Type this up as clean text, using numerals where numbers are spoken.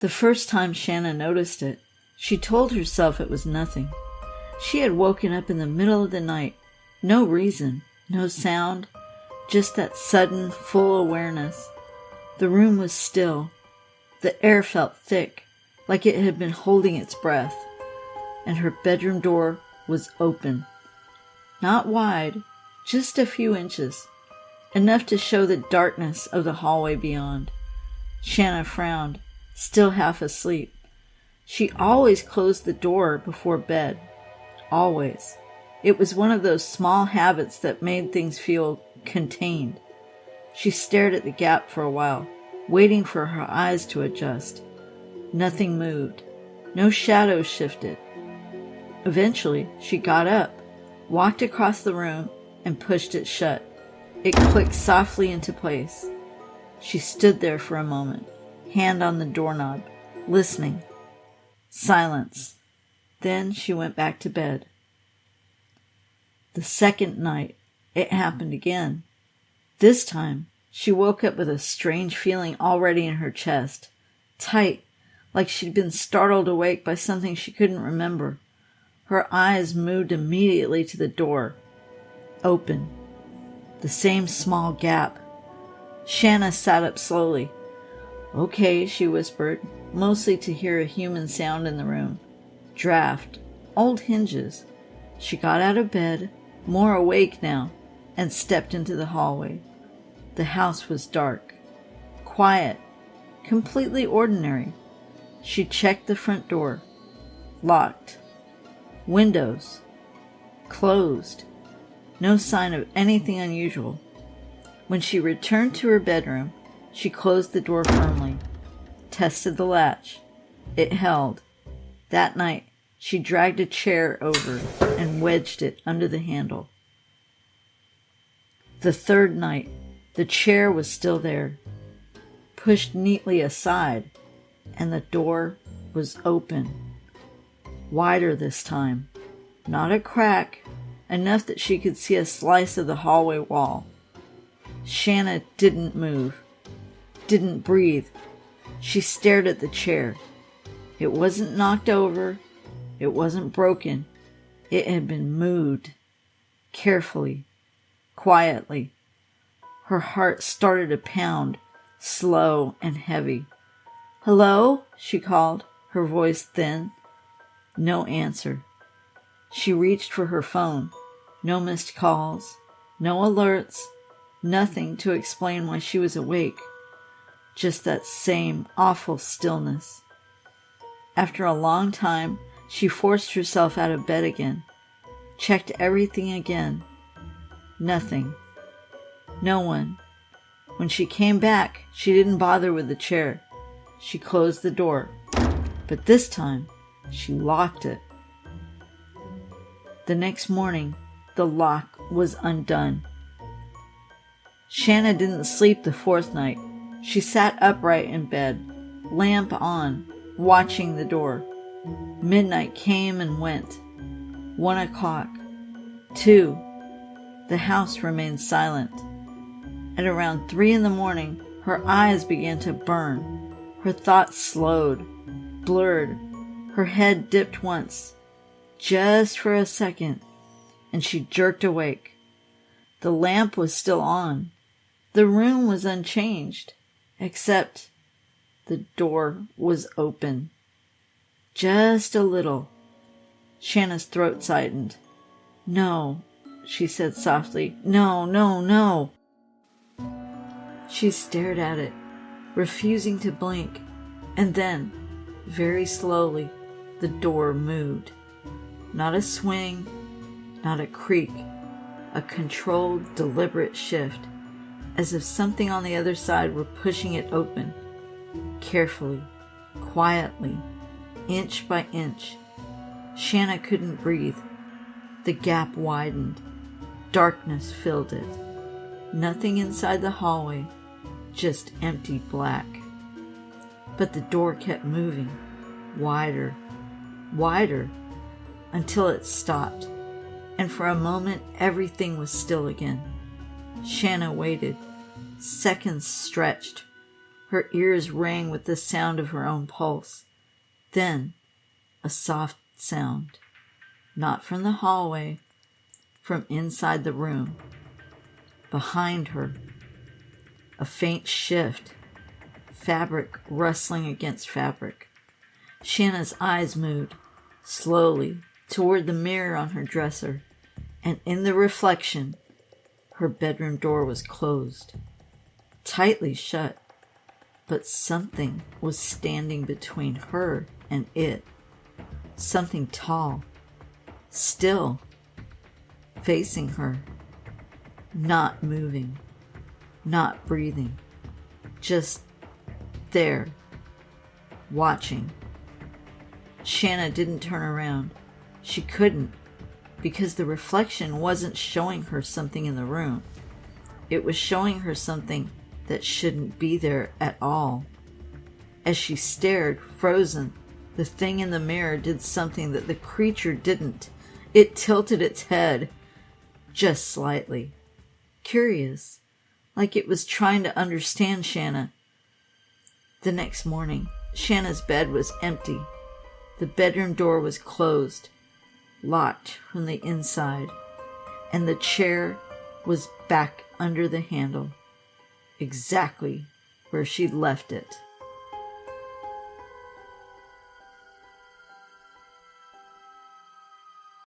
The first time Shanna noticed it, she told herself it was nothing. She had woken up in the middle of the night. No reason, no sound, just that sudden, full awareness. The room was still. The air felt thick, like it had been holding its breath. And her bedroom door was open. Not wide, just a few inches, enough to show the darkness of the hallway beyond. Shanna frowned, still half asleep. She always closed the door before bed. Always. It was one of those small habits that made things feel contained. She stared at the gap for a while, waiting for her eyes to adjust. Nothing moved. No shadows shifted. Eventually, she got up, walked across the room, and pushed it shut. It clicked softly into place. She stood there for a moment, hand on the doorknob, listening. Silence. Then she went back to bed. The second night, it happened again. This time, she woke up with a strange feeling already in her chest, tight, like she'd been startled awake by something she couldn't remember. Her eyes moved immediately to the door. Open. The same small gap. Shanna sat up slowly. "Okay," she whispered, mostly to hear a human sound in the room. Draft. Old hinges. She got out of bed, more awake now, and stepped into the hallway. The house was dark. Quiet. Completely ordinary. She checked the front door. Locked. Windows. Closed. No sign of anything unusual. When she returned to her bedroom, she closed the door firmly, tested the latch. It held. That night, she dragged a chair over and wedged it under the handle. The third night, the chair was still there, pushed neatly aside, and the door was open. Wider this time. Not a crack, enough that she could see a slice of the hallway wall. Shanna didn't move, didn't breathe. She stared at the chair. It wasn't knocked over. It wasn't broken. It had been moved. Carefully. Quietly. Her heart started to pound, slow and heavy. "Hello?" she called, her voice thin. No answer. She reached for her phone. No missed calls. No alerts. Nothing to explain why she was awake. Just that same awful stillness. After a long time, she forced herself out of bed again. Checked everything again. Nothing. No one. When she came back, she didn't bother with the chair. She closed the door. But this time, she locked it. The next morning, the lock was undone. Shanna didn't sleep the fourth night. She sat upright in bed, lamp on, watching the door. Midnight came and went. 1 o'clock. 2. The house remained silent. At around 3 in the morning, her eyes began to burn. Her thoughts slowed, blurred. Her head dipped once, just for a second, and she jerked awake. The lamp was still on. The room was unchanged, except the door was open. Just a little. Shanna's throat tightened. "No," she said softly. "No, no, no." She stared at it, refusing to blink, and then, very slowly, the door moved. Not a swing, not a creak, a controlled, deliberate shift, as if something on the other side were pushing it open, carefully, quietly, inch by inch. Shanna couldn't breathe. The gap widened. Darkness filled it. Nothing inside the hallway, just empty black. But the door kept moving, wider, wider, until it stopped, and for a moment everything was still again. Shanna waited. Seconds stretched. Her ears rang with the sound of her own pulse. Then, a soft sound. Not from the hallway, from inside the room. Behind her, a faint shift, fabric rustling against fabric. Shanna's eyes moved, slowly, toward the mirror on her dresser, and in the reflection, her bedroom door was closed, tightly shut, but something was standing between her and it. Something tall, still, facing her, not moving, not breathing, just there, watching. Shanna didn't turn around. She couldn't, because the reflection wasn't showing her something in the room. It was showing her something that shouldn't be there at all. As she stared, frozen, the thing in the mirror did something that the creature didn't. It tilted its head, just slightly. Curious, like it was trying to understand Shanna. The next morning, Shanna's bed was empty. The bedroom door was closed, locked from the inside, and the chair was back under the handle, exactly where she'd left it.